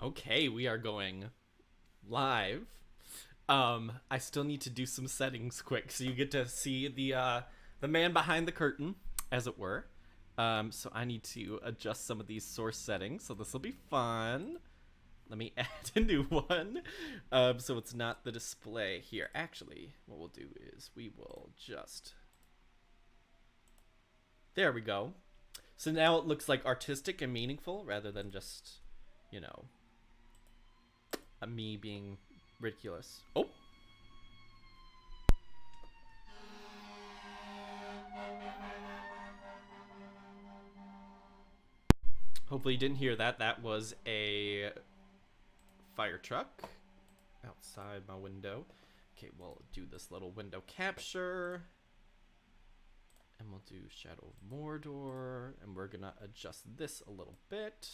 Okay, we are going live. I still need to do some settings quick, so you get to see the man behind the curtain, as it were. So I need to adjust some of these source settings, so this will be fun. Let me add a new one, so it's not the display here. Actually, what we'll do is we will just. There we go. So now it looks like artistic and meaningful rather than just, you know, me being ridiculous. Oh, hopefully you didn't hear that. That was a fire truck outside my window. Okay, we'll do this little window capture. And we'll do Shadow of Mordor. And we're going to adjust this a little bit.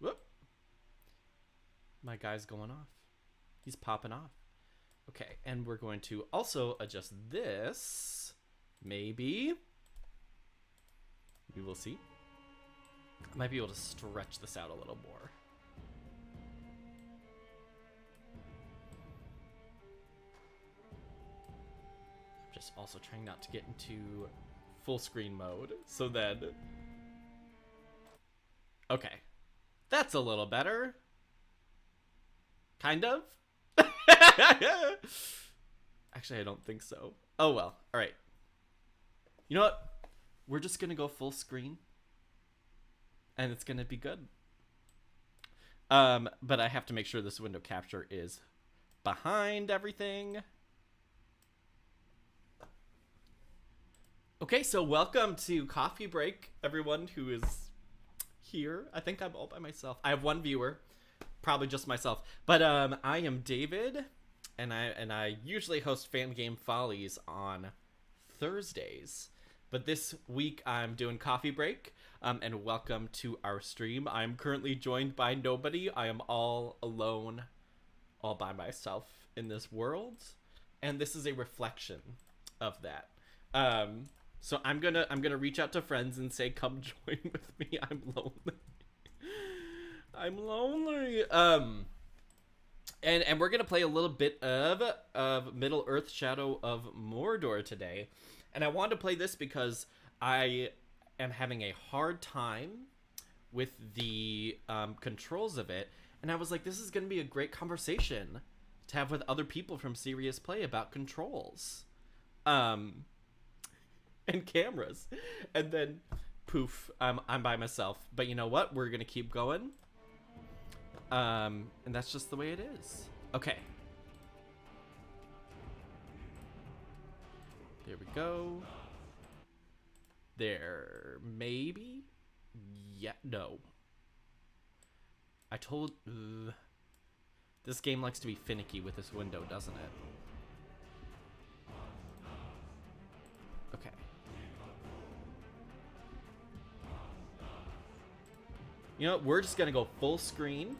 Whoop. My guy's going off. He's popping off. Okay, and we're going to also adjust this. Maybe. We will see. I might be able to stretch this out a little more. I'm just also trying not to get into full screen mode. So then... Okay. That's a little better. Kind of. Actually, I don't think so. Oh well. All right. You know what? We're just gonna go full screen, and it's gonna be good. But I have to make sure this window capture is behind everything. Okay, so welcome to Coffee Break, everyone who is here. I think I'm all by myself. I have one viewer, probably just myself. But I am David, and I usually host Fan Game Follies on Thursdays. But this week I'm doing Coffee Break, and welcome to our stream. I'm currently joined by nobody. I am all alone, all by myself in this world, and this is a reflection of that. So I'm gonna reach out to friends and say, "Come join with me. I'm lonely. I'm lonely." And we're gonna play a little bit of Middle Earth: Shadow of Mordor today. And I wanted to play this because I am having a hard time with the controls of it, and I was like, this is gonna be a great conversation to have with other people from Serious Play about controls. And cameras, and then poof, I'm by myself. But you know what? We're gonna keep going, and that's just the way it is. Okay, there we go. There, maybe. Yeah, no. I told. This game likes to be finicky with this window, doesn't it? Okay. You know what? We're just gonna go full screen,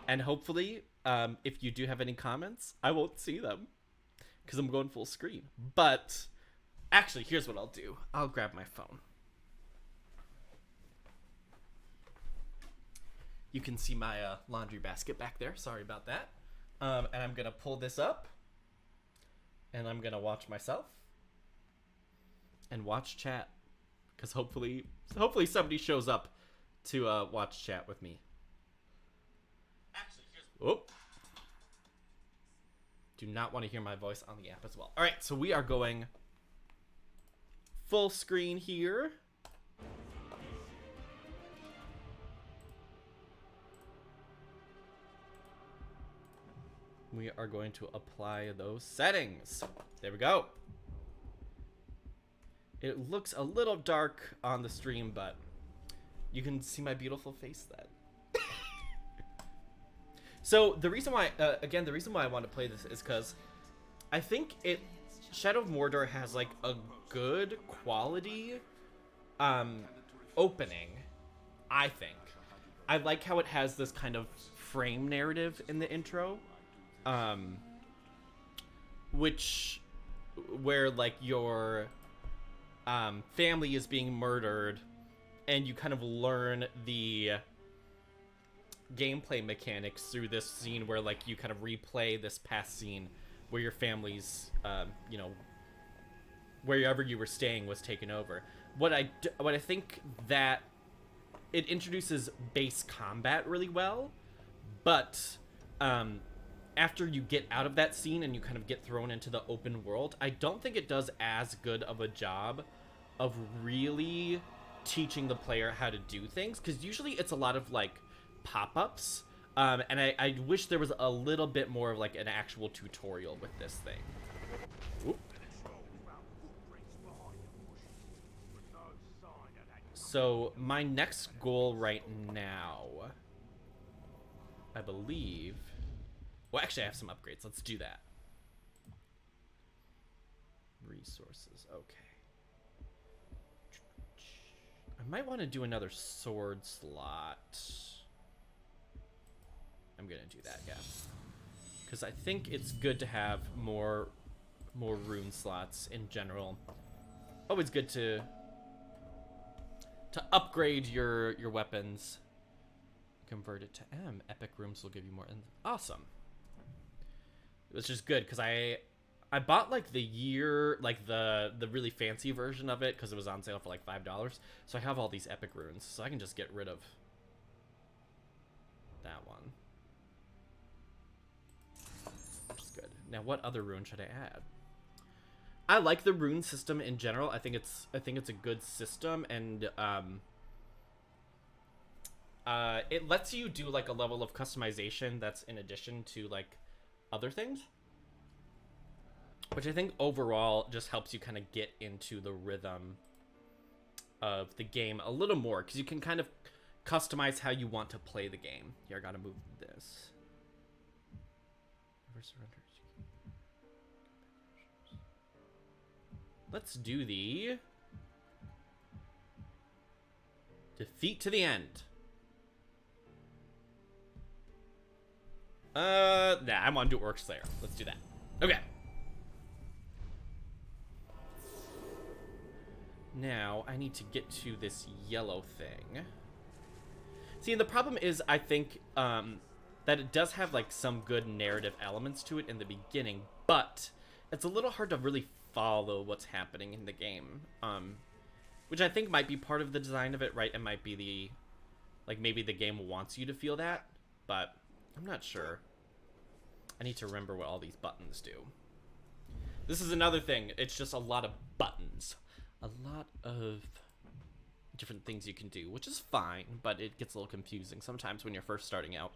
and hopefully, if you do have any comments, I won't see them because I'm going full screen. But actually, here's what I'll do. I'll grab my phone. You can see my laundry basket back there. Sorry about that. And I'm gonna pull this up, and I'm gonna watch myself and watch chat, because hopefully somebody shows up to watch chat with me. Actually, oh, do not want to hear my voice on the app as well. All right, so we are going full screen here. We are going to apply those settings. There we go. It looks a little dark on the stream, but you can see my beautiful face then. So the reason why, the reason why I want to play this is because I think Shadow of Mordor has like a good quality opening. I think I like how it has this kind of frame narrative in the intro, where like your family is being murdered, and you kind of learn the gameplay mechanics through this scene where like you kind of replay this past scene where your family's you know, wherever you were staying was taken over. What I think that it introduces base combat really well, but after you get out of that scene and you kind of get thrown into the open world, I don't think it does as good of a job of really teaching the player how to do things, because usually it's a lot of like pop-ups, and I wish there was a little bit more of like an actual tutorial with this thing. Oop. So my next goal right now, I believe, well, actually I have some upgrades. Let's do that. Resources, okay. I might want to do another sword slot. I'm gonna do that, yeah, because I think it's good to have more rune slots in general. Always good to upgrade your weapons. Convert it to M. Epic rooms will give you more. Awesome. Which is good because I bought like the really fancy version of it because it was on sale for like $5. So I have all these epic runes, so I can just get rid of that one. Which is good. Now, what other rune should I add? I like the rune system in general. I think it's a good system, and it lets you do like a level of customization that's in addition to like other things, which I think overall just helps you kind of get into the rhythm of the game a little more, because you can kind of customize how you want to play the game. Here, I gotta move this. Never surrender. Let's do the defeat to the end. Nah, I want to do Orc Slayer. Let's do that. Okay. Now, I need to get to this yellow thing. See, and the problem is, I think, that it does have, like, some good narrative elements to it in the beginning, but it's a little hard to really follow what's happening in the game. Which I think might be part of the design of it, right? It might be the, like, maybe the game wants you to feel that, but I'm not sure. I need to remember what all these buttons do. This is another thing. It's just a lot of buttons. A lot of different things you can do, which is fine, but it gets a little confusing sometimes when you're first starting out.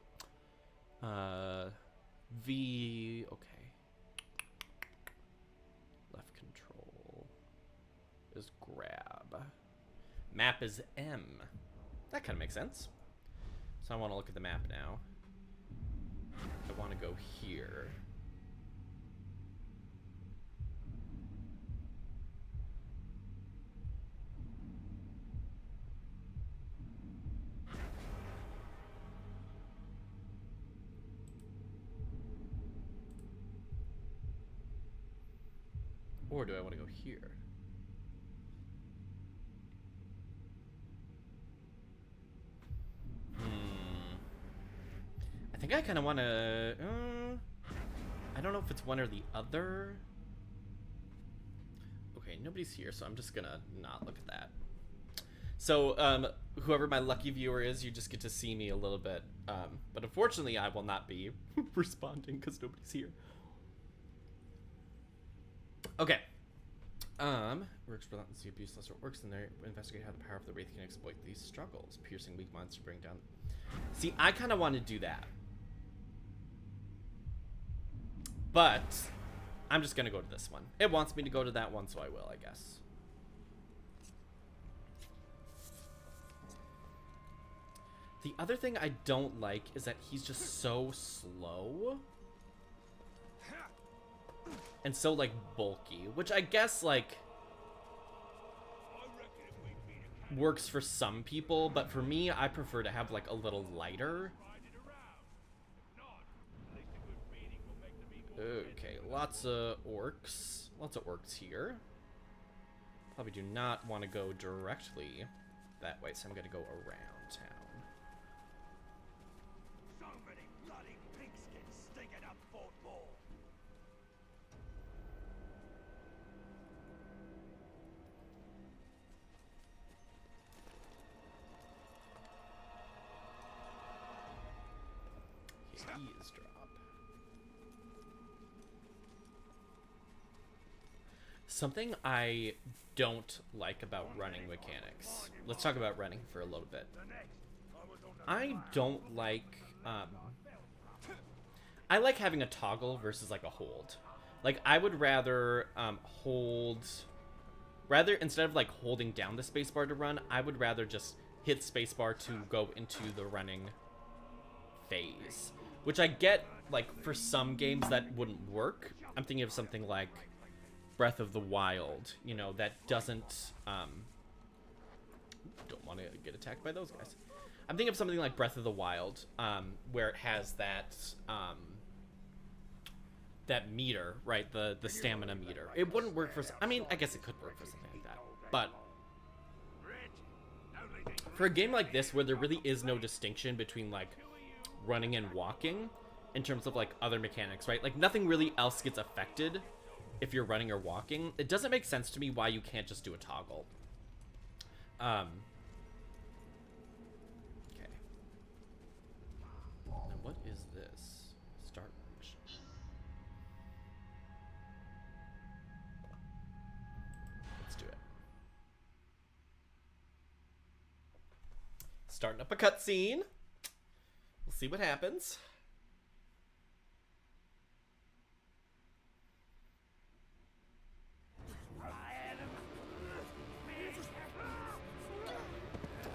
V, okay. Left control is grab. Map is M. That kind of makes sense. So I want to look at the map now. I want to go here. Or do I want to go here? I think I kind of want to... I don't know if it's one or the other. Okay, nobody's here, so I'm just going to not look at that. So, whoever my lucky viewer is, you just get to see me a little bit. But unfortunately, I will not be responding because nobody's here. Okay. Works relentlessly abuse lesser orcs in there. Investigate how the power of the Wraith can exploit these struggles. Piercing weak monsters bring down... See, I kind of want to do that. But I'm just going to go to this one. It wants me to go to that one, so I will, I guess. The other thing I don't like is that he's just so slow. And so, like, bulky. Which I guess, like, works for some people. But for me, I prefer to have, like, a little lighter. Okay, lots of orcs. Lots of orcs here. Probably do not want to go directly that way, so I'm gonna go around town. So many bloody pigskins stinking up Fort Moore. Eavesdrop. Something I don't like about running mechanics. Let's talk about running for a little bit. I don't like, I like having a toggle versus like a hold. Like I would rather rather instead of like holding down the spacebar to run, I would rather just hit spacebar to go into the running phase. Which I get, like, for some games that wouldn't work. I'm thinking of something like Breath of the Wild, you know, that doesn't, don't want to get attacked by those guys. I'm thinking of something like Breath of the Wild, where it has that, that meter, right, the stamina meter. It wouldn't work for, I mean, I guess it could work for something like that, but for a game like this where there really is no distinction between, like, running and walking in terms of like other mechanics, right? Like nothing really else gets affected if you're running or walking. It doesn't make sense to me why you can't just do a toggle. Okay. Now what is this? Start mission. Let's do it. Starting up a cutscene. We'll see what happens.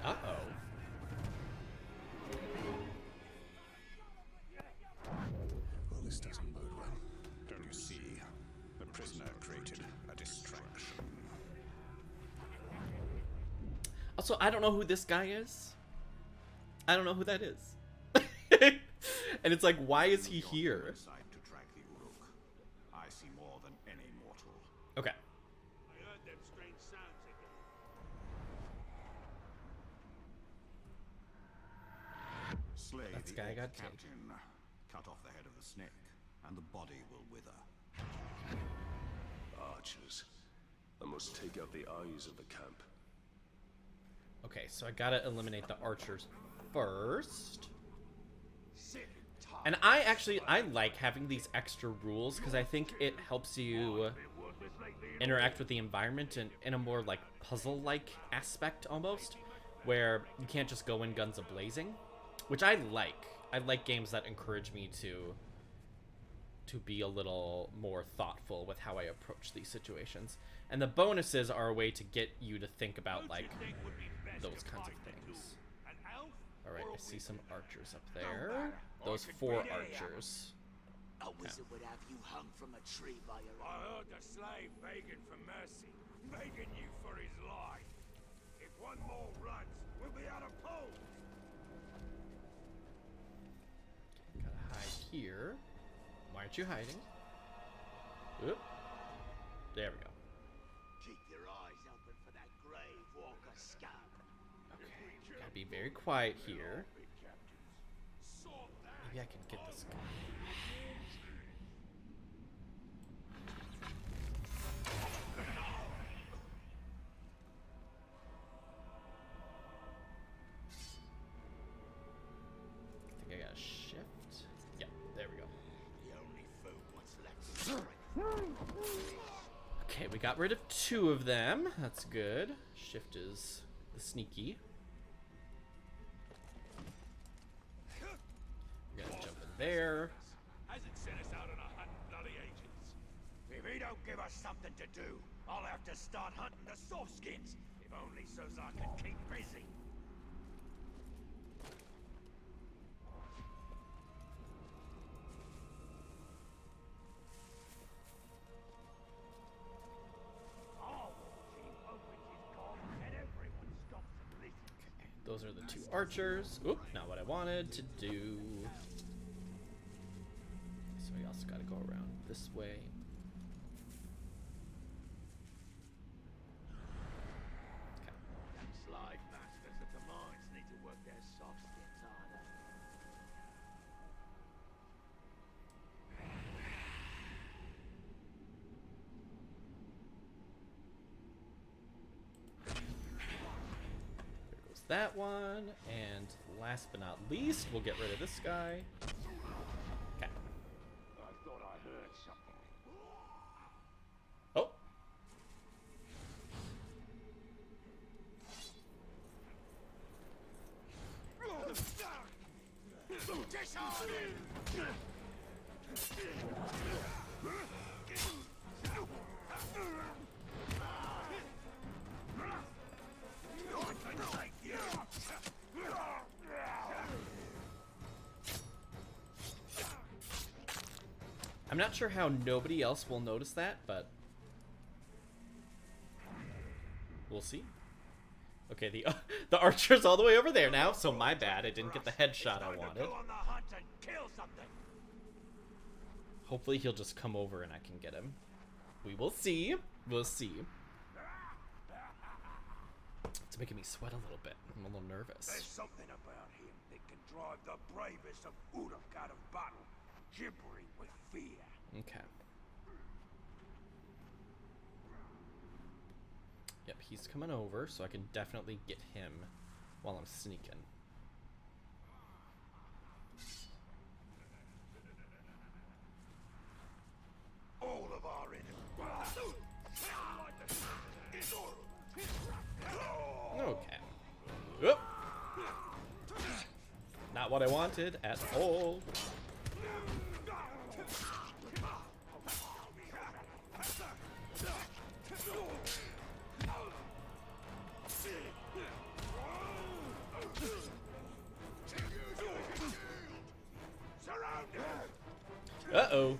Uh-oh. Well, this doesn't bode well. Don't you see? The prisoner created a distraction. Also, I don't know who this guy is. I don't know who that is. And it's like, why is he here? I see more than any mortal. Okay. I heard them strange sounds again. Slay That's the guy I orc got captain. Cut off the head of the snake, and the body will wither. Archers. I must take out the eyes of the camp. Okay, so I gotta eliminate the archers first. And I like having these extra rules because I think it helps you interact with the environment in a more like puzzle-like aspect almost, where you can't just go in guns a-blazing, which I like. I like games that encourage me to be a little more thoughtful with how I approach these situations. And the bonuses are a way to get you to think about like those kinds of things. Alright, I see some archers up there. Those 4 archers. A wizard would have you hung from a tree by your I heard the slave begging for mercy, begging you for his life. If one more runs, we'll be out of pose. Gotta hide here. Why aren't you hiding? Oop. There we go. Keep your eyes open for that grave walker scum. Okay, gotta be very quiet here. Maybe I can get this guy. I think I gotta shift. Yeah, there we go. The only food what's left. Okay, we got rid of 2 of them. That's good. Shift is the sneaky. We're gonna jump in there. Hasn't sent us out on a hunt, bloody agents. If he don't give us something to do, I'll have to start hunting the softskins. If only so's I can keep busy. Those are the 2 archers. Oop, not what I wanted to do. So we also gotta go around this way. Slide master that one. And last but not least, we'll get rid of this guy. Okay. I thought I heard something. Oh. I'm not sure how nobody else will notice that, but we'll see. Okay, the archer's all the way over there now, so my bad. I didn't get the headshot I wanted. Go on the hunt and kill something. Hopefully he'll just come over and I can get him. We will see. We'll see. It's making me sweat a little bit. I'm a little nervous. There's something about him that can drive the bravest of Uruk out of battle, gibbering with fear. Okay. Yep, he's coming over, so I can definitely get him while I'm sneaking. All of our enemies. Okay. Whoop. Not what I wanted at all. Uh-oh.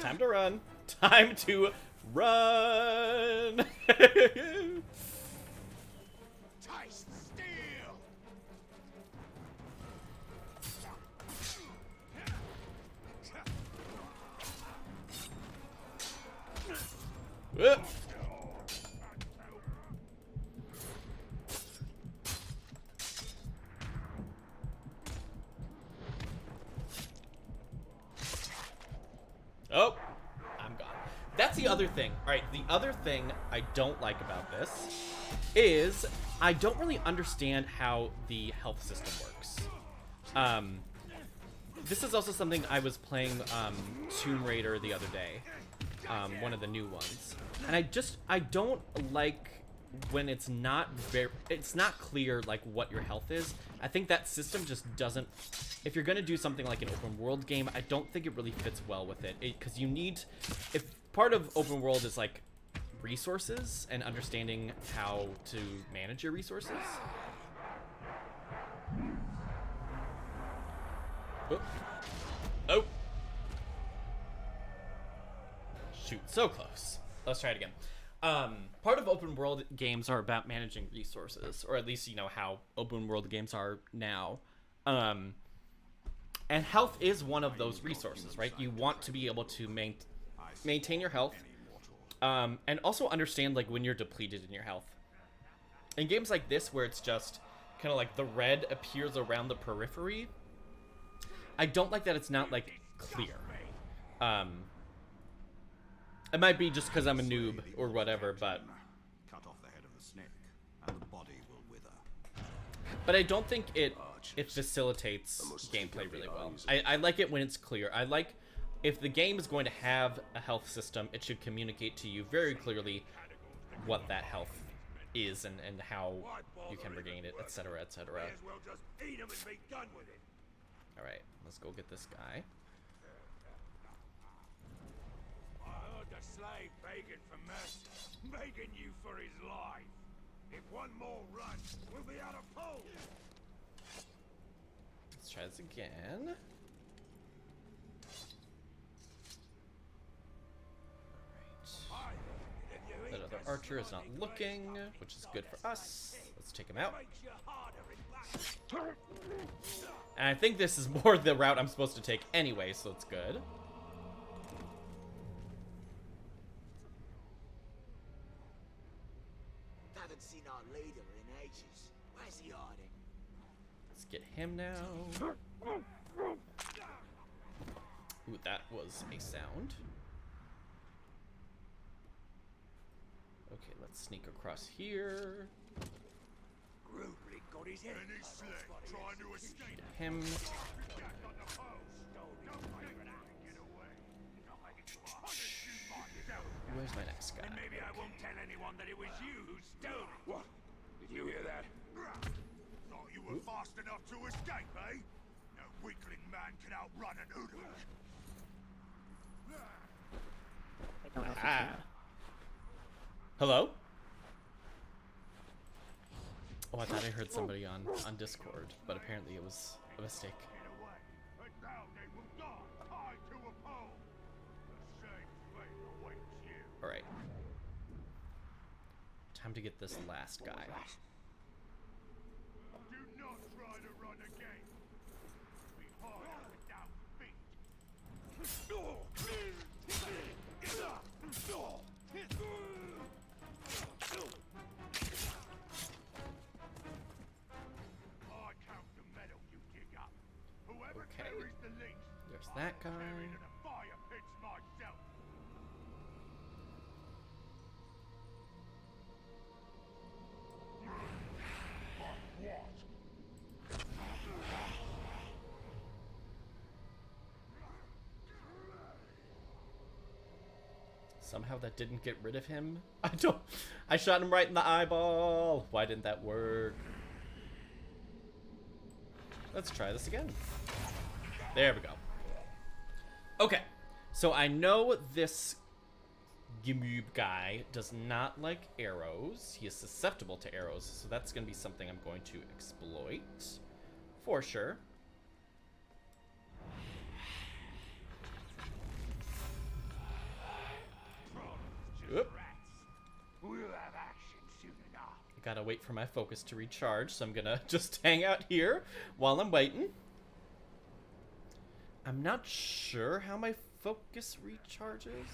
Time to run. Time to run. Taste steel. Whoop. Oh, I'm gone. That's the other thing. All right, the other thing I don't like about this is I don't really understand how the health system works. This is also something I was playing Tomb Raider the other day, one of the new ones, and I don't like when it's not clear like what your health is. I think that system just doesn't. If you're gonna do something like an open world game, I don't think it really fits well with it. Because you need, if part of open world is like resources and understanding how to manage your resources. Oh. Oh. Shoot, so close. Let's try it again. Part of open world games are about managing resources, or at least you know how open world games are now. And health is one of those resources, right? You want to be able to maintain your health, and also understand like when you're depleted in your health. In games like this, where it's just kind of like the red appears around the periphery, I don't like that it's not like clear. It might be just because I'm a noob or whatever, but Cut off the head of the snake, and the body will wither. But I don't think it facilitates gameplay really well. I like it when it's clear. I like if the game is going to have a health system, it should communicate to you very clearly what that health is and how you can regain it, etc., etc. May as well just eat 'em and be done with it. All right, let's go get this guy. I heard the slave begging for mercy, begging you for his life. If one more run, we'll be out of pole. Let's try this again. All right. That other archer is not looking, which is good for us. Let's take him out. Makes you harder in battle. And I think this is more the route I'm supposed to take anyway, so it's good. Haven't seen our leader in ages. Where's he hiding? Let's get him now. Ooh, that was a sound. Okay, let's sneak across here. Grouply got his head. And he's slick, trying to escape. Him. Jack on the post. Don't wait for that. Get away. Where's my next guy? And maybe I won't tell anyone that it was you who stole it. What? Did you hear that? Thought you were fast enough to escape, eh? No weakling man can outrun an Udo. Hello? Oh, I thought I heard somebody on Discord, but apparently it was a mistake. Get away. And now they will die, tied to a pole. The same fate awaits you. Alright. Time to get this last guy. Do not try to run again. Be hard without feet. I count the metal you dig up. Whoever Okay. carries the least. There's that guy. Carry to the fire pits myself. Somehow that didn't get rid of him. I shot him right in the eyeball. Why didn't that work? Let's try this again. There we go. Okay. So I know this Gimoob guy does not like arrows. He is susceptible to arrows. So that's going to be something I'm going to exploit. For sure. Oop. We'll have action soon enough. Gotta wait for my focus to recharge, so I'm gonna just hang out here while I'm waiting. I'm not sure how my focus recharges.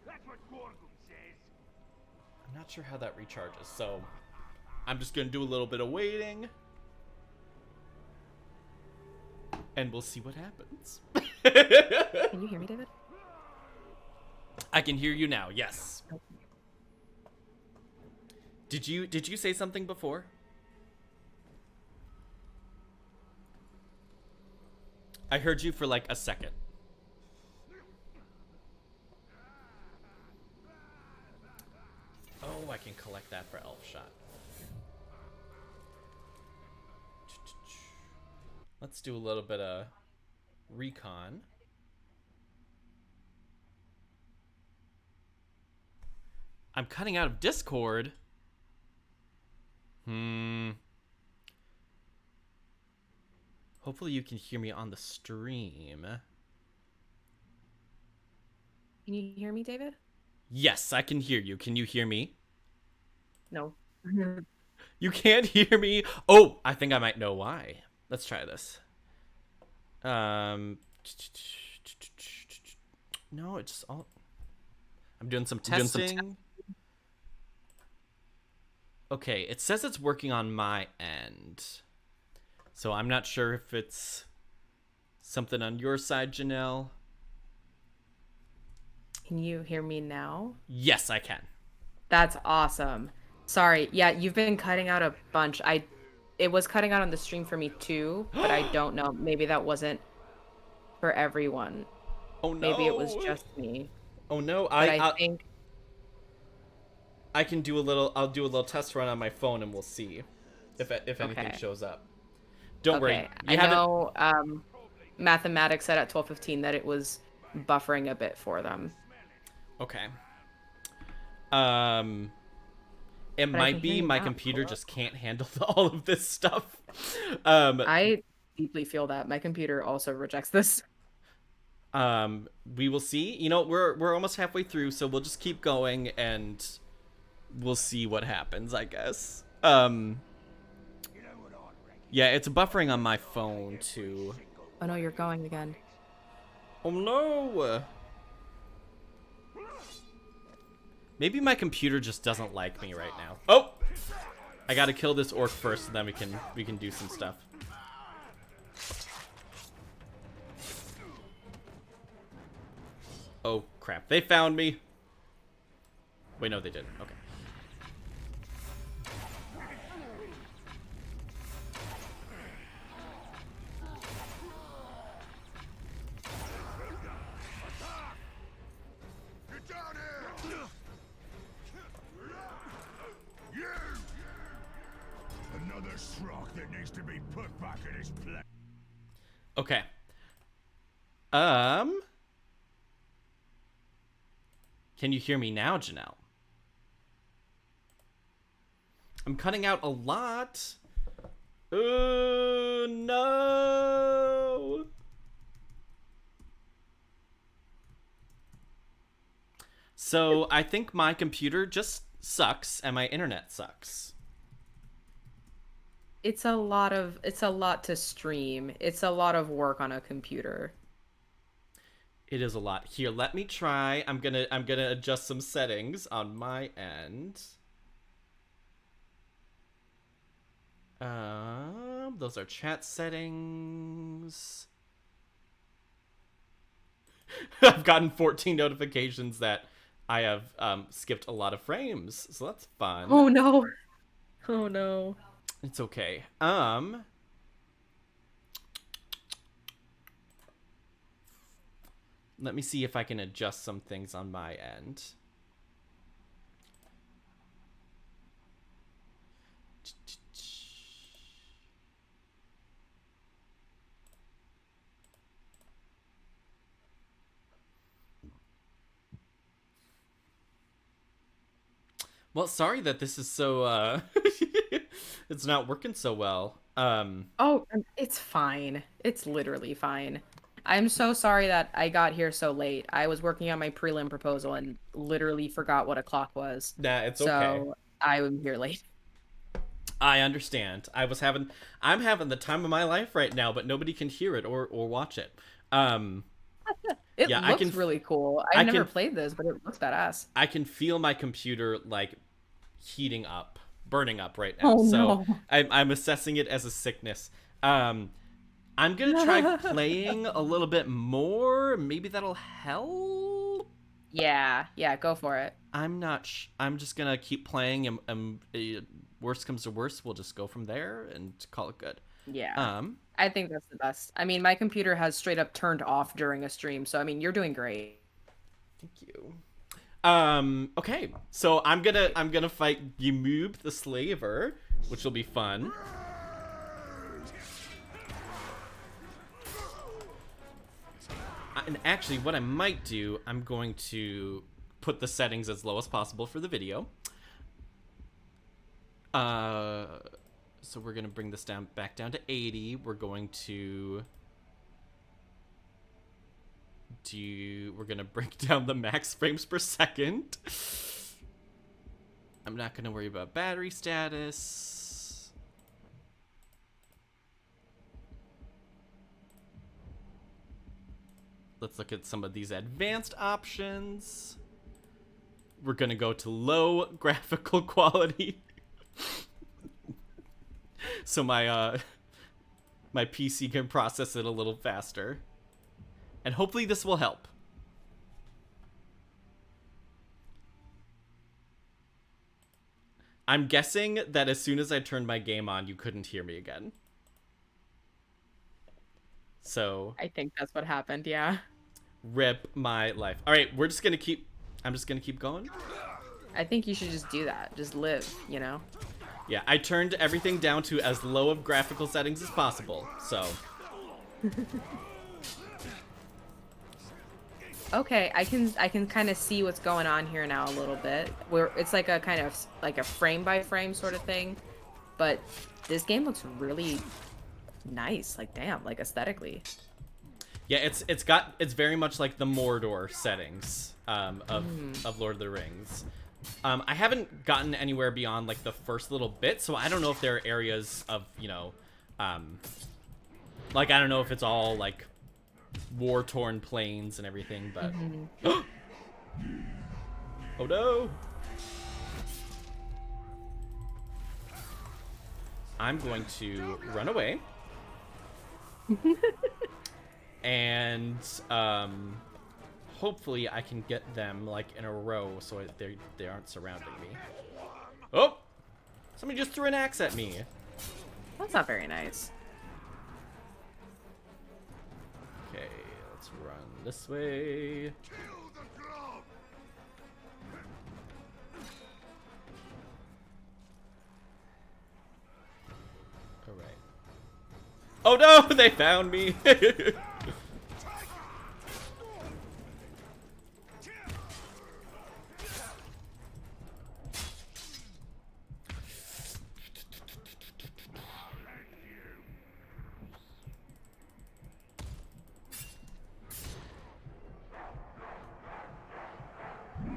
That's what Gorgon says. I'm not sure how that recharges, so I'm just gonna do a little bit of waiting. And we'll see what happens. Can you hear me, David? I can hear you now, yes. Did you say something before? I heard you for like a second. Oh, I can collect that for Elf Shot. Let's do a little bit of recon. I'm cutting out of Discord. Hopefully you can hear me on the stream. Can you hear me, David? Yes, I can hear you. Can you hear me? No. You can't hear me? Oh, I think I might know why. Let's try this. No, it's just all... I'm doing some testing. Okay, it says it's working on my end. So I'm not sure if it's something on your side, Janelle. Can you hear me now? Yes, I can. That's awesome. Sorry. Yeah, you've been cutting out a bunch. It was cutting out on the stream for me too, but I don't know. Maybe that wasn't for everyone. Oh no. Maybe it was just me. Oh no. But I think I can do a little. I'll do a little test run on my phone, and we'll see if anything Okay. shows up. Don't worry. I know mathematics said at 12:15 that it was buffering a bit for them. Okay. It But I might can be hear you my now. computer just can't handle all of this stuff. I deeply feel that my computer also rejects this. We will see. You know, we're almost halfway through, so we'll just keep going and we'll see what happens, I guess. Yeah, it's buffering on my phone too. Oh no, you're going again. Oh no. Maybe my computer just doesn't like me right now. Oh! I gotta kill this orc first, and then we can do some stuff. Oh crap! They found me. Wait, no, they didn't. Okay. another schrock that needs to be put back in his place. Okay. Can you hear me now, Janelle? I'm cutting out a lot. Oh, no. So I think my computer just sucks and my internet sucks. It's a lot to stream. It's a lot of work on a computer. It is a lot. Here, let me try. I'm gonna adjust some settings on my end. Those are chat settings. I've gotten 14 notifications that I have skipped a lot of frames, so that's fun. Oh no. Oh no. It's okay. Let me see if I can adjust some things on my end. Well, sorry that this is so it's not working so well. Oh, it's fine. It's literally fine. I'm so sorry that I got here so late. I was working on my prelim proposal and literally forgot what o'clock was. Nah, it's so okay. I was here late. I understand. I'm having the time of my life right now, but nobody can hear it or watch it. It Yeah, looks really cool. I've never played this, but it looks badass. I can feel my computer like heating up, burning up right now. Oh, so no. I'm assessing it as a sickness. I'm gonna try playing a little bit more. Maybe that'll help. Yeah, go for it. I'm not. I'm just gonna keep playing, and worst comes to worst, we'll just go from there and call it good. Yeah. I think that's the best. I mean, my computer has straight up turned off during a stream, so I mean, you're doing great. Thank you. Okay, so I'm gonna fight Yimoob the Slaver, which will be fun. And actually, what I might do, I'm going to put the settings as low as possible for the video. So we're gonna bring this back down to 80. We're going to we're gonna break down the max frames per second. I'm not gonna worry about battery status. Let's look at some of these advanced options. We're gonna go to low graphical quality. So my my PC can process it a little faster. And hopefully this will help. I'm guessing that as soon as I turned my game on, you couldn't hear me again. So I think that's what happened, yeah. Rip my life. All right, I'm just gonna keep going. I think you should just do that. Just live, you know? Yeah, I turned everything down to as low of graphical settings as possible, so. Okay, I can kind of see what's going on here now a little bit. Where it's like a kind of like a frame by frame sort of thing, but this game looks really nice. Like damn, like aesthetically. Yeah, it's very much like the Mordor settings of Lord of the Rings. I haven't gotten anywhere beyond like the first little bit, so I don't know if there are areas of, you know, like I don't know if it's all like war-torn plains and everything, but oh no! I'm going to run away. And hopefully I can get them like in a row so they aren't surrounding me. Oh! Somebody just threw an axe at me. That's not very nice. Okay, let's run this way. Oh no, they found me.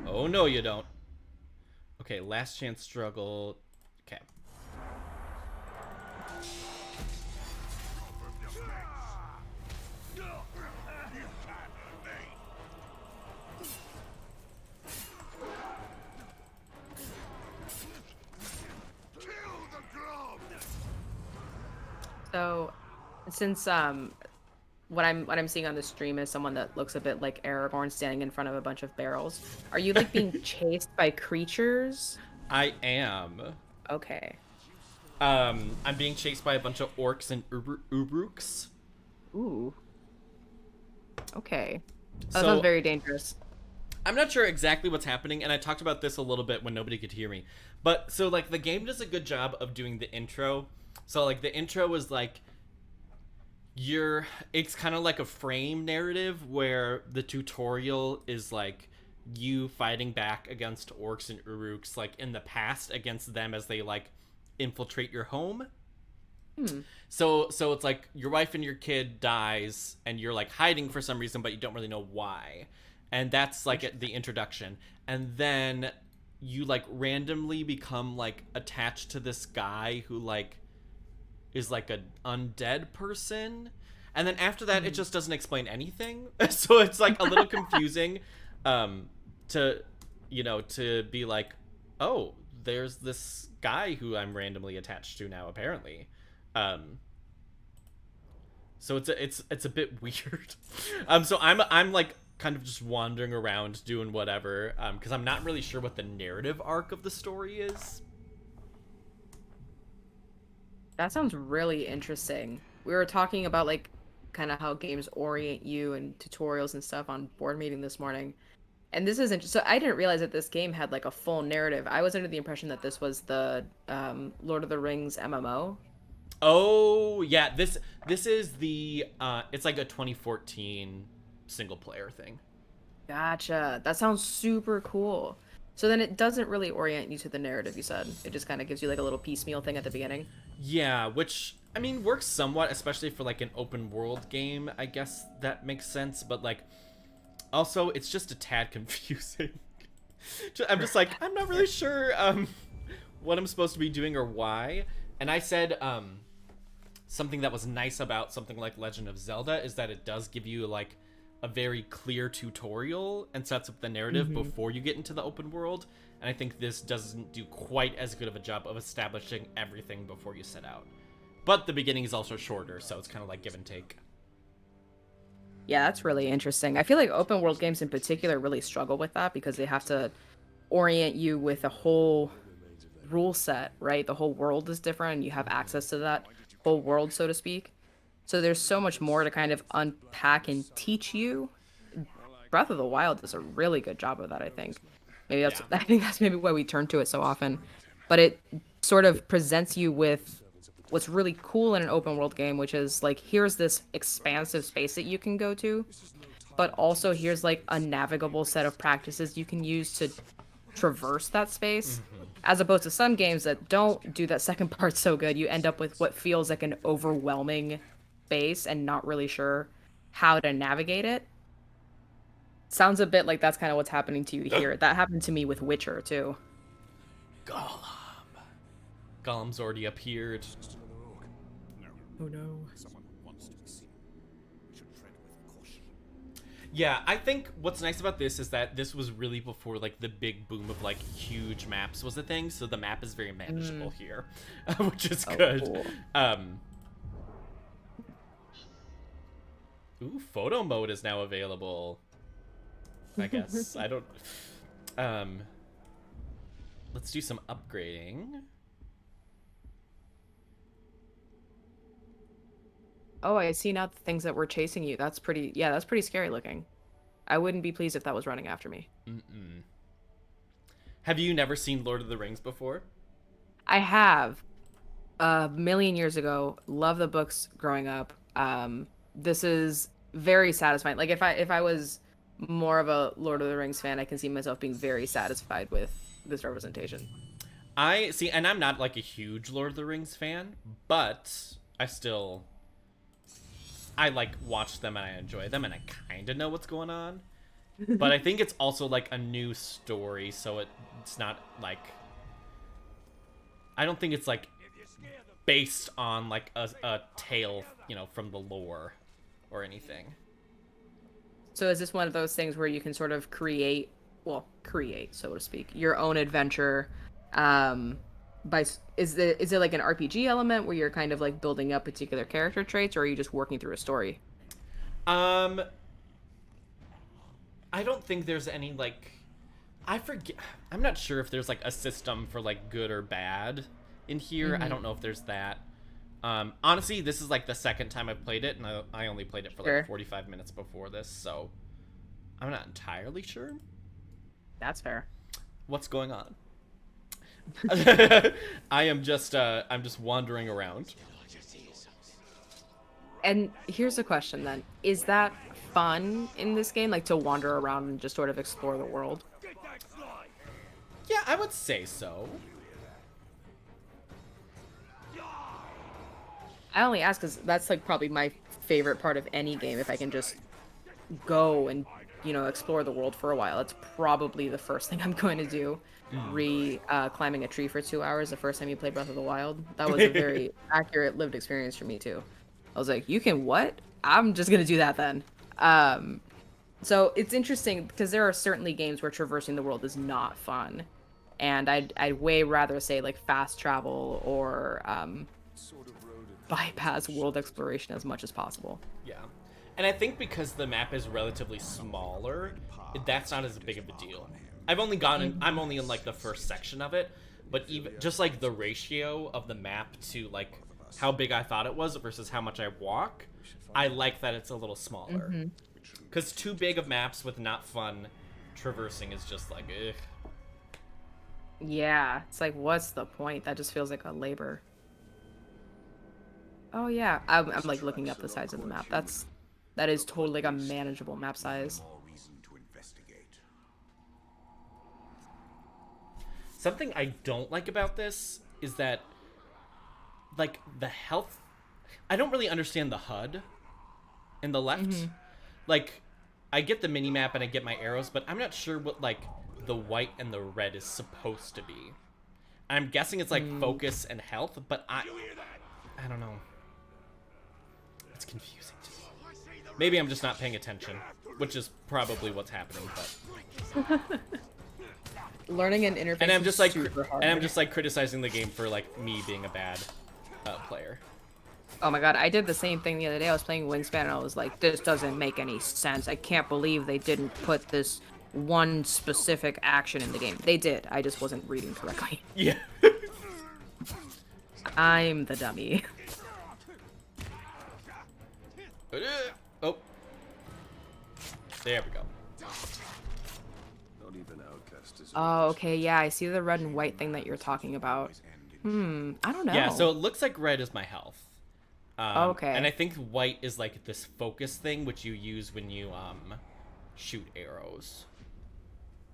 Oh no, you don't. Okay, last chance struggle. Okay. So, since what I'm seeing on the stream is someone that looks a bit like Aragorn standing in front of a bunch of barrels. Are you like being chased by creatures? I am. Okay. I'm being chased by a bunch of orcs and ubruks. Ooh. Okay. That So sounds very dangerous. I'm not sure exactly what's happening, and I talked about this a little bit when nobody could hear me. But so like the game does a good job of doing the intro. So like the intro is like it's kind of like a frame narrative where the tutorial is like you fighting back against orcs and uruks like in the past against them as they like infiltrate your home. So it's like your wife and your kid dies and you're like hiding for some reason but you don't really know why. And that's like the introduction. And then you like randomly become like attached to this guy who like is like an undead person, and then after that it just doesn't explain anything. So it's like a little confusing to be like, oh, there's this guy who I'm randomly attached to now apparently. So it's a bit weird. So I'm like kind of just wandering around doing whatever because I'm not really sure what the narrative arc of the story is. That sounds really interesting. We were talking about like kind of how games orient you and tutorials and stuff on board meeting this morning. And this is interesting. So I didn't realize that this game had like a full narrative. I was under the impression that this was the Lord of the Rings MMO. Oh yeah, this is the it's like a 2014 single player thing. Gotcha. That sounds super cool. So then it doesn't really orient you to the narrative, you said. It just kind of gives you like a little piecemeal thing at the beginning. Yeah, which I mean works somewhat, especially for like an open world game. I guess that makes sense, but like also it's just a tad confusing. I'm just like I'm not really sure what I'm supposed to be doing or why. And I said something that was nice about something like Legend of Zelda is that it does give you like a very clear tutorial and sets up the narrative before you get into the open world. And I think this doesn't do quite as good of a job of establishing everything before you set out. But the beginning is also shorter, so it's kind of like give and take. Yeah, that's really interesting. I feel like open world games in particular really struggle with that because they have to orient you with a whole rule set, right? The whole world is different and you have access to that whole world, so to speak. So there's so much more to kind of unpack and teach you. Breath of the Wild does a really good job of that, I think. I think that's maybe why we turn to it so often. But it sort of presents you with what's really cool in an open world game, which is like here's this expansive space that you can go to, but also here's like a navigable set of practices you can use to traverse that space. As opposed to some games that don't do that second part so good, you end up with what feels like an overwhelming base and not really sure how to navigate it. Sounds a bit like that's kind of what's happening to you here. That happened to me with Witcher too. Gollum's already appeared. Oh no. Someone wants to be seen. We should tread with caution. Yeah, I think what's nice about this is that this was really before like the big boom of like huge maps was a thing, so the map is very manageable here, which is good. Cool. Ooh, photo mode is now available. I guess. I don't let's do some upgrading. Oh, I see now the things that were chasing you. That's pretty scary looking. I wouldn't be pleased if that was running after me. Have you never seen Lord of the Rings before? I have, A million years ago. Love the books growing up. This is very satisfying. Like if I was more of a Lord of the Rings fan, I can see myself being very satisfied with this representation. I see, and I'm not like a huge Lord of the Rings fan, but I like watch them and I enjoy them and I kind of know what's going on. But I think it's also like a new story, so it's not like, I don't think it's like based on like a tale, from the lore or anything. So is this one of those things where you can sort of create, so to speak, your own adventure? Is it like an RPG element where you're kind of like building up particular character traits, or are you just working through a story? Um, I don't think there's any like, I forget. I'm not sure if there's like a system for like good or bad in here. I don't know if there's that. Honestly, this is like the second time I've played it, and I only played it for Sure. like 45 minutes before this, so I'm not entirely sure That's fair. what's going on. I'm just wandering around. And here's a question then. Is that fun in this game, like to wander around and just sort of explore the world? Yeah, I would say so. I only ask because that's like probably my favorite part of any game. If I can just go and explore the world for a while, that's probably the first thing I'm going to do. Climbing a tree for 2 hours the first time you played Breath of the Wild. That was a very accurate lived experience for me too. I was like, you can what? I'm just gonna do that then. So it's interesting because there are certainly games where traversing the world is not fun, and I'd way rather say like fast travel or bypass world exploration as much as possible. Yeah. And I think because the map is relatively smaller, that's not as big of a deal. I'm only in like the first section of it, but even just like the ratio of the map to like how big I thought it was versus how much I walk, I like that it's a little smaller. Because too big of maps with not fun traversing is just like, ugh. Yeah, it's like, what's the point? That just feels like a labor. Oh yeah, I'm like looking up the size of the map. That is totally like a manageable map size. More reason to investigate. Something I don't like about this is that, like, the health... I don't really understand the HUD in the left. Like, I get the mini-map and I get my arrows, but I'm not sure what, like, the white and the red is supposed to be. I'm guessing it's, like, focus and health, but I don't know. It's confusing to me. Maybe I'm just not paying attention, which is probably what's happening, but... Learning an interface And I'm is just like, super hard. and I'm just like criticizing the game for like me being a bad player. Oh my god, I did the same thing the other day. I was playing Wingspan and I was like, this doesn't make any sense. I can't believe they didn't put this one specific action in the game. They did. I just wasn't reading correctly. Yeah. I'm the dummy. Oh. There we go. Not even outcast is Oh, okay, yeah, I see the red and white thing that you're talking about. I don't know. Yeah, so it looks like red is my health. Okay. And I think white is like this focus thing, which you use when you shoot arrows.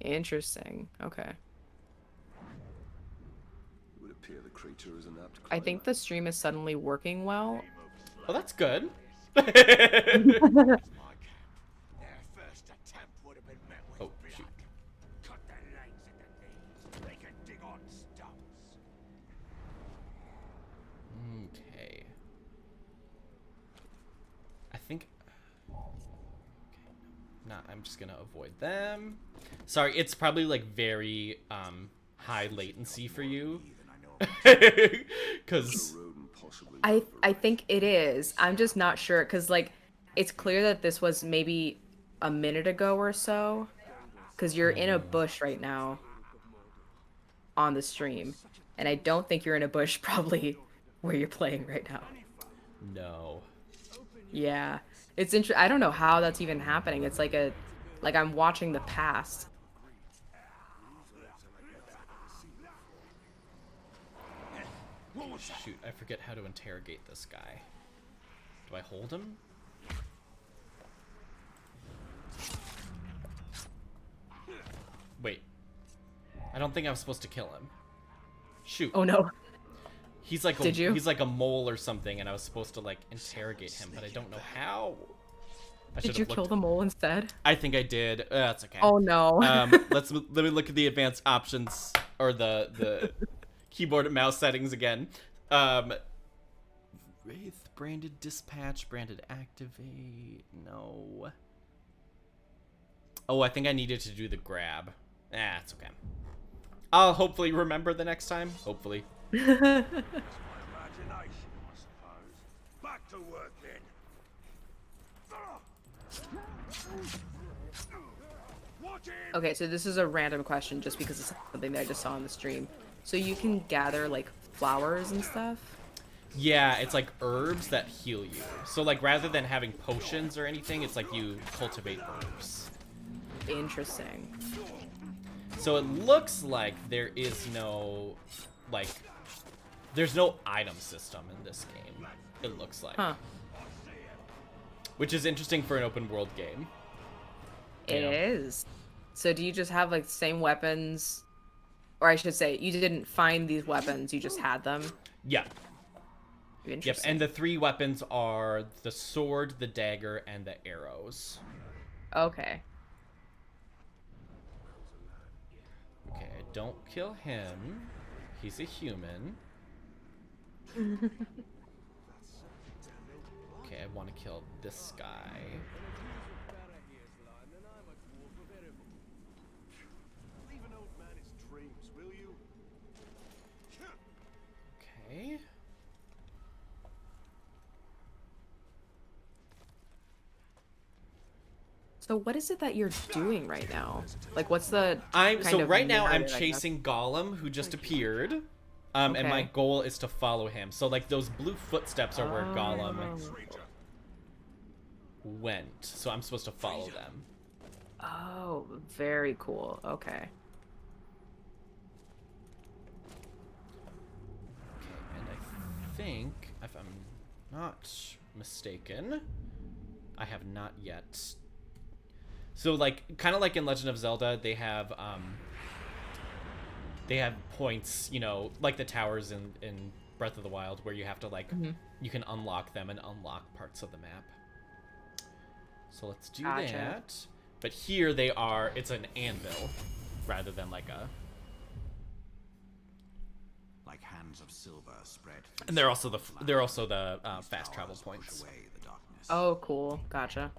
Interesting. Okay. It would appear the creature is an apt I think the stream is suddenly working well. Oh, that's good. Their first attempt would have been met with Oh, shoot. blood. Cut their legs at the knees. They can dig on stumps. Okay. I think... Okay. Nah, I'm just gonna avoid them. Sorry, it's probably like very high latency for you. Because... I think it is. I'm just not sure because like it's clear that this was maybe a minute ago or so because you're in a bush right now on the stream, and I don't think you're in a bush probably where you're playing right now. No. Yeah, it's I don't know how that's even happening. It's like I'm watching the past. What was that? Shoot, I forget how to interrogate this guy. Do I hold him? Wait. I don't think I'm supposed to kill him. Shoot. Oh no. He's like Did you? He's like a mole or something, and I was supposed to like interrogate him, but I don't know how. Did you kill the mole instead? I think I did. That's okay. Oh no. Let me look at the advanced options or the keyboard and mouse settings again. Wraith branded dispatch, branded activate. No. Oh, I think I needed to do the grab. It's okay. I'll hopefully remember the next time. Hopefully. That's my imagination, I suppose. Back to work then. Watch it! Okay, so this is a random question just because it's something that I just saw on the stream. So you can gather like flowers and stuff? Yeah, it's like herbs that heal you. So like rather than having potions or anything, it's like you cultivate herbs. Interesting. So it looks like there is no like there's no item system in this game. It looks like. Huh. Which is interesting for an open world game. It is. So do you just have like the same weapons? Or I should say, you didn't find these weapons, you just had them? Yeah. Interesting. Yep, and the 3 weapons are the sword, the dagger, and the arrows. Okay. Okay, don't kill him. He's a human. Okay, I want to kill this guy. Okay. So what is it that you're doing right now? Like, what's the Right now I'm narrative, I guess? chasing Gollum, who just appeared. And my Okay. goal is to follow him. So like those blue footsteps are where Gollum went. So I'm supposed to follow them. Oh, very cool. Okay. Okay, and I think, if I'm not mistaken, I have not yet. So like, kind of like in Legend of Zelda, they have points, you know, like the towers in Breath of the Wild, where you have to like, you can unlock them and unlock parts of the map. So let's do Gotcha. that. But here they are, it's an anvil rather than like a... Like hands of silver spread. And they're also the fast travel points. Away the darkness. Oh, cool. Gotcha.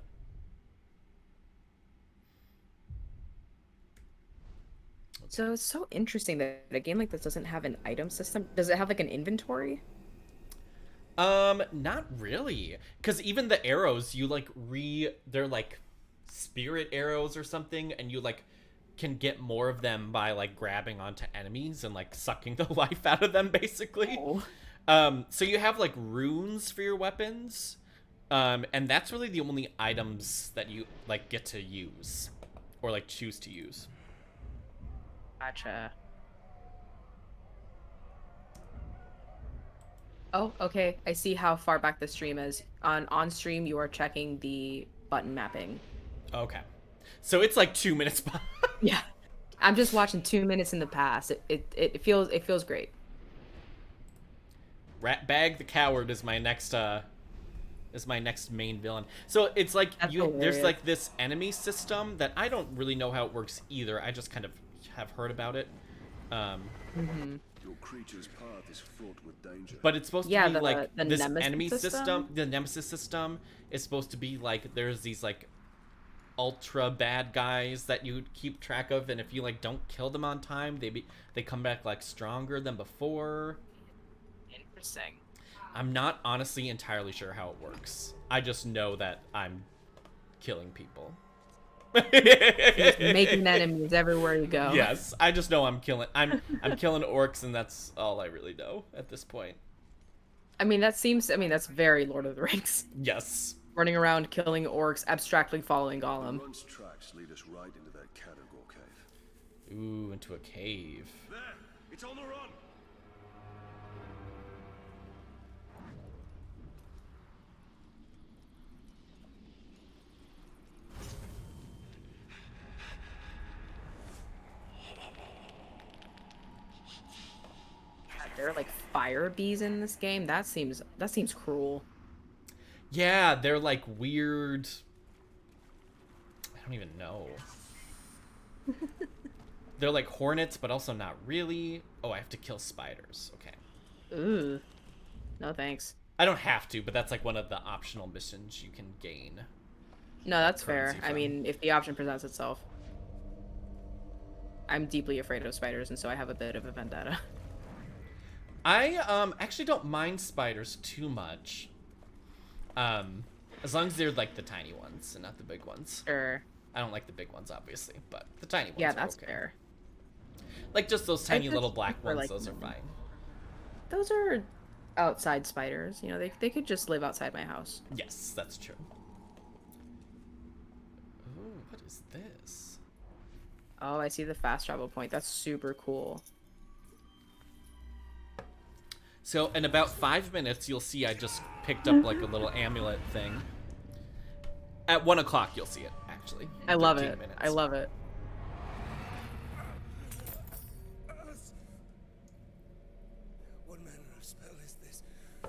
So it's so interesting that a game like this doesn't have an item system. Does it have like an inventory? Not really. Because even the arrows, you like they're like spirit arrows or something, and you like can get more of them by like grabbing onto enemies and like sucking the life out of them, basically. Oh. So you have like runes for your weapons. And that's really the only items that you like get to use or like choose to use. Gotcha. Oh, okay. I see how far back the stream is. On stream, you are checking the button mapping. Okay. So it's like 2 minutes behind. Yeah. I'm just watching 2 minutes in the past. It feels great. Ratbag the Coward is my next main villain. So it's like That's there's hilarious. like this enemy system that I don't really know how it works either. I just kind of have heard about it. Your creature's path is fraught with danger. But it's supposed Yeah, to be like the this nemesis enemy system? the nemesis system is supposed to be like there's these like ultra bad guys that you keep track of, and if you like don't kill them on time, they come back like stronger than before. Interesting. I'm not honestly entirely sure how it works. I just know that I'm killing people. Just making enemies everywhere you go. Yes, I just know I'm killing orcs, and that's all I really know at this point. I mean, that's very Lord of the Rings. Yes. Running around killing orcs, abstractly following Gollum. Run's tracks lead us right into that Category cave. Ooh, into a cave. There! It's on the run! There are like fire bees in this game. That seems cruel. Yeah, they're like weird. I don't even know. They're like hornets, but also not really. Oh, I have to kill spiders. Okay. Ooh. No thanks. I don't have to, but that's like one of the optional missions you can gain. No, that's fair. Currency I from. mean, if the option presents itself. I'm deeply afraid of spiders, and so I have a bit of a vendetta. I actually don't mind spiders too much. As long as they're like the tiny ones and not the big ones. Sure. I don't like the big ones, obviously, but the tiny ones Yeah, are that's okay. fair. Like just those tiny just little black prefer, ones, like, those are fine. Those are outside spiders. You know, they could just live outside my house. Yes, that's true. Ooh, what is this? Oh, I see the fast travel point. That's super cool. So in about 5 minutes, you'll see I just picked up like a little amulet thing. At 1 o'clock, you'll see it, actually. I love 13 it. minutes. I love it. What manner of spell is this? A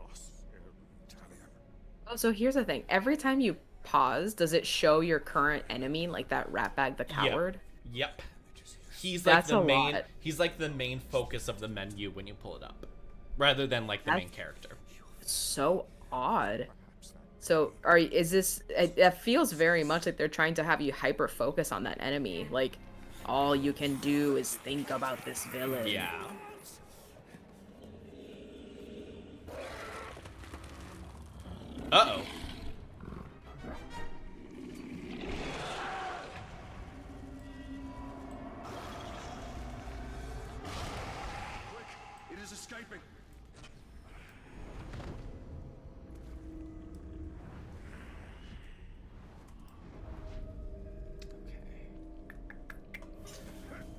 loss, Italian. Oh, so here's the thing. Every time you pause, does it show your current enemy, like that ratbag the coward? Yep. He's like That's the a main. lot. He's like the main focus of the menu when you pull it up, rather than like the main That's- character. It's so odd. So, is this? It feels very much like they're trying to have you hyper focus on that enemy. Like, all you can do is think about this villain. Yeah. Uh-oh. Quick! It is escaping!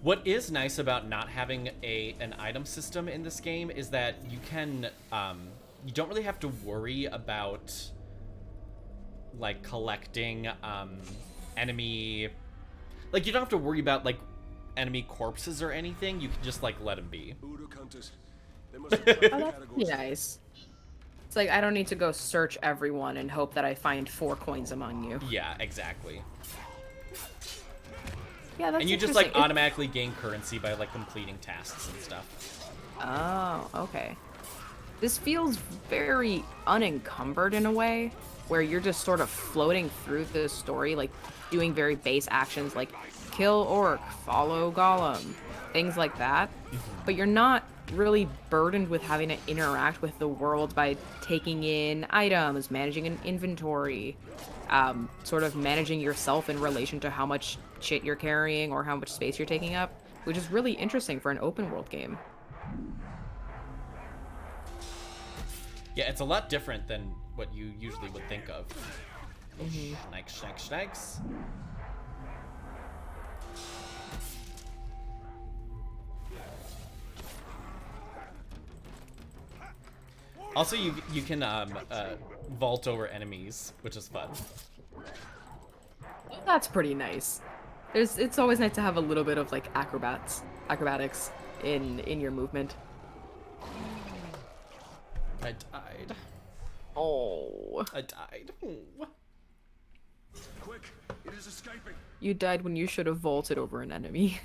What is nice about not having an item system in this game is that you can you don't really have to worry about like collecting enemy, like you don't have to worry about like enemy corpses or anything. You can just like let them be. Voodoo hunters. They must have tracked the Oh, that's pretty categories. nice. It's like I don't need to go search everyone and hope that I find 4 coins among you. Yeah, exactly. Yeah, that's And you just like interesting. automatically gain currency by like completing tasks and stuff. Oh, okay. This feels very unencumbered in a way, where you're just sort of floating through the story, like doing very base actions like kill orc, follow golem, things like that. But you're not really burdened with having to interact with the world by taking in items, managing an inventory, sort of managing yourself in relation to how much shit you're carrying or how much space you're taking up, which is really interesting for an open world game. Yeah, it's a lot different than what you usually would think of. Snakes, snakes, snakes. Also, you can vault over enemies, which is fun. That's pretty nice. It's always nice to have a little bit of like acrobatics in your movement. I died. Oh, I died. Ooh. Quick! It is escaping! you died when you should have vaulted over an enemy.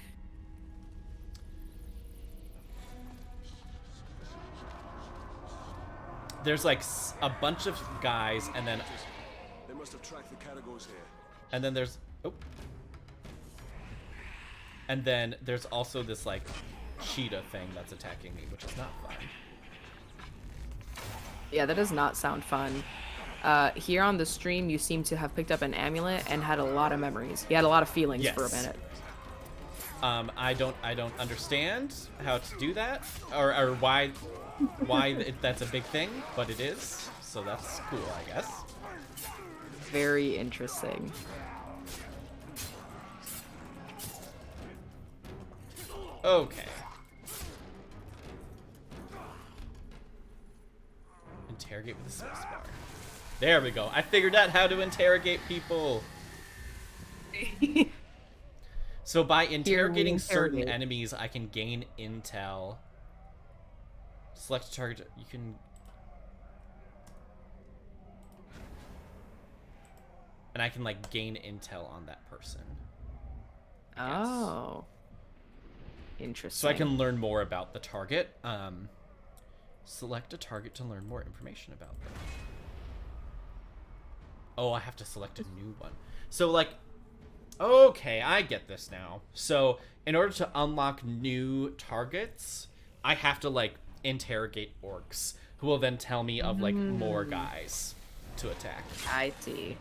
There's like a bunch of guys, and then They must have tracked the categories here. there's and then there's also this like cheetah thing that's attacking me, which is not fun. Yeah, that does not sound fun. Here on the stream, you seem to have picked up an amulet and had a lot of memories. You had a lot of feelings for a Yes. minute. I don't understand how to do that, or why that's a big thing, but it is, so that's cool, I guess. Very interesting. Okay. Interrogate with the space bar. There we go. I figured out how to interrogate people. So by interrogating certain interrogate. enemies, I can gain intel Select a target. You can. And I can like gain intel on that person. Oh. Interesting. So I can learn more about the target. Select a target to learn more information about them. Oh, I have to select a new one. So like, okay, I get this now. So in order to unlock new targets, I have to like interrogate orcs, who will then tell me of like more guys to attack. I see.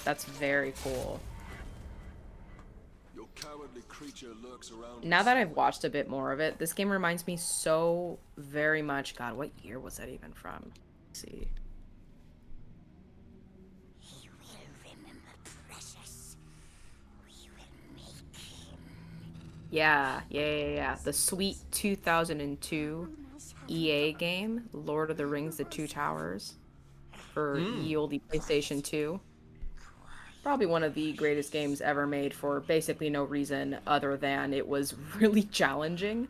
That's very cool. Your cowardly creature lurks around. Now that I've watched a bit more of it, this game reminds me so very much. God, what year was that even from? Let's see. He will remember Precious. We will make him. Yeah. The sweet 2002 EA game, Lord of the Rings: The Two Towers, for ye olde PlayStation 2. Probably one of the greatest games ever made for basically no reason other than it was really challenging.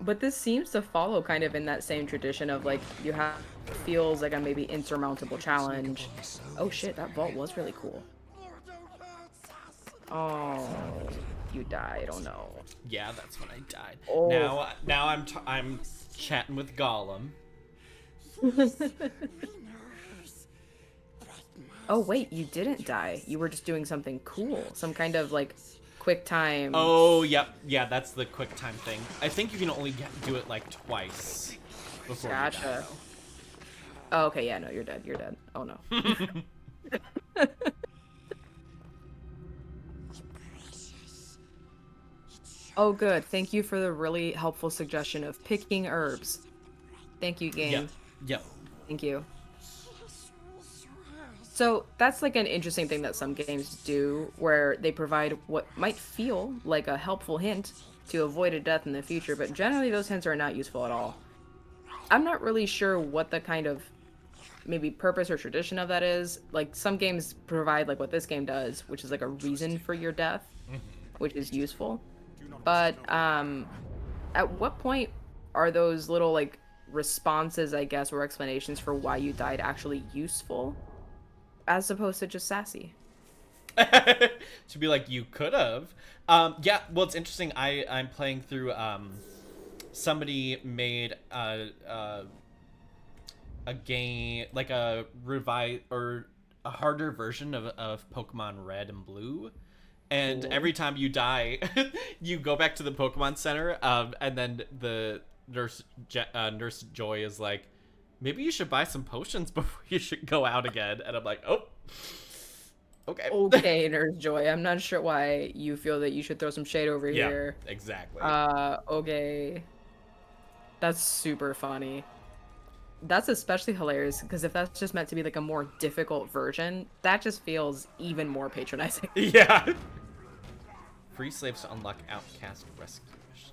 But this seems to follow kind of in that same tradition of like you have feels like a maybe insurmountable challenge. Oh shit, that vault was really cool. Oh, you died. Oh no. Yeah, that's when I died. Oh. Now I'm chatting with Gollum. Oh wait, you didn't die. You were just doing something cool. Some kind of like quick time. Oh, yep. Yeah, that's the quick time thing. I think you can only do it like twice before you die. Gotcha. Oh, okay, yeah, no, you're dead. You're dead. Oh no. Oh good. Thank you for the really helpful suggestion of picking herbs. Thank you, game. Yep. Thank you. So that's like an interesting thing that some games do, where they provide what might feel like a helpful hint to avoid a death in the future, but generally those hints are not useful at all. I'm not really sure what the kind of maybe purpose or tradition of that is. Like some games provide like what this game does, which is like a reason for your death, which is useful. But at what point are those little like responses, I guess, or explanations for why you died actually useful? As opposed to just sassy. To be like, you could have. Yeah, well, it's interesting. I'm playing through, somebody made a game, like a revive or a harder version of Pokemon Red and Blue. And every time you die, you go back to the Pokemon Center, and then the Nurse Joy is like, maybe you should buy some potions before you should go out again. And I'm like, oh, okay. Okay, Nurse Joy. I'm not sure why you feel that you should throw some shade over here. Yeah, exactly. Okay. That's super funny. That's especially hilarious, because if that's just meant to be like a more difficult version, that just feels even more patronizing. Yeah. Free slaves to unlock outcast rescue missions.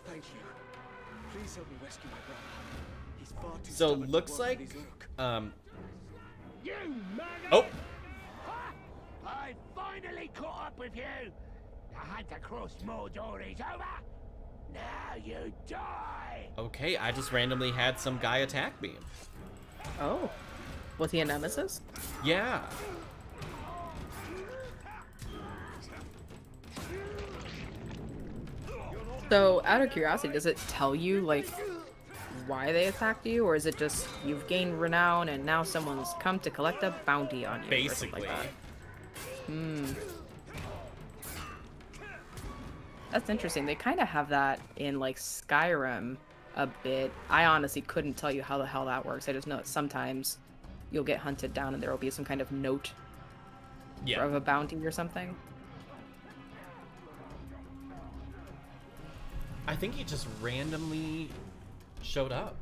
Thank you. Please help me rescue my brother. He's far too So stubborn to looks work like, with his orc. You maggot! oh, I finally caught up with you! The hunt across Mordor is over! Now you die! okay, I just randomly had some guy attack me. Oh. Was he a nemesis? Yeah. So, out of curiosity, does it tell you, like, why they attacked you? Or is it just, you've gained renown and now someone's come to collect a bounty on you? Basically. Or something like that? That's interesting. They kind of have that in, like, Skyrim a bit. I honestly couldn't tell you how the hell that works. I just know that sometimes you'll get hunted down and there will be some kind of note of a bounty or something. I think he just randomly showed up.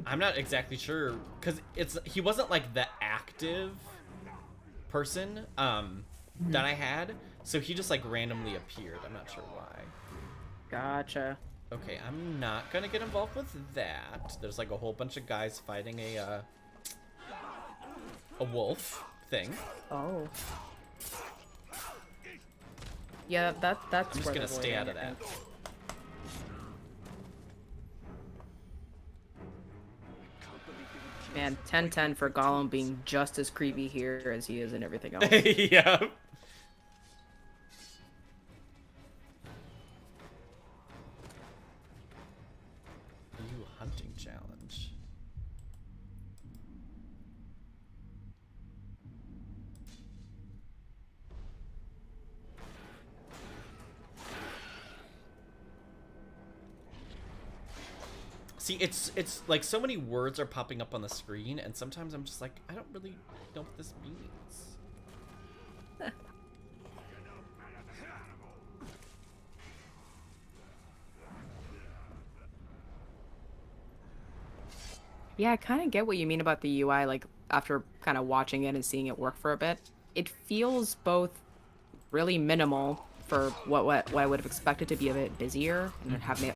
I'm not exactly sure, because he wasn't like the active person that I had, so he just like randomly appeared. I'm not sure why. Gotcha. Okay, I'm not gonna get involved with that. There's like a whole bunch of guys fighting a wolf thing. Oh. Yeah, that's I'm just where gonna the stay void out of is, I that. think. 10/10 for Gollum being just as creepy here as he is in everything else. Yeah. New hunting challenge. See, it's like so many words are popping up on the screen, and sometimes I'm just like, I don't really know what this means. Yeah, I kind of get what you mean about the UI, like, after kind of watching it and seeing it work for a bit. It feels both really minimal for what I would have expected to be a bit busier and having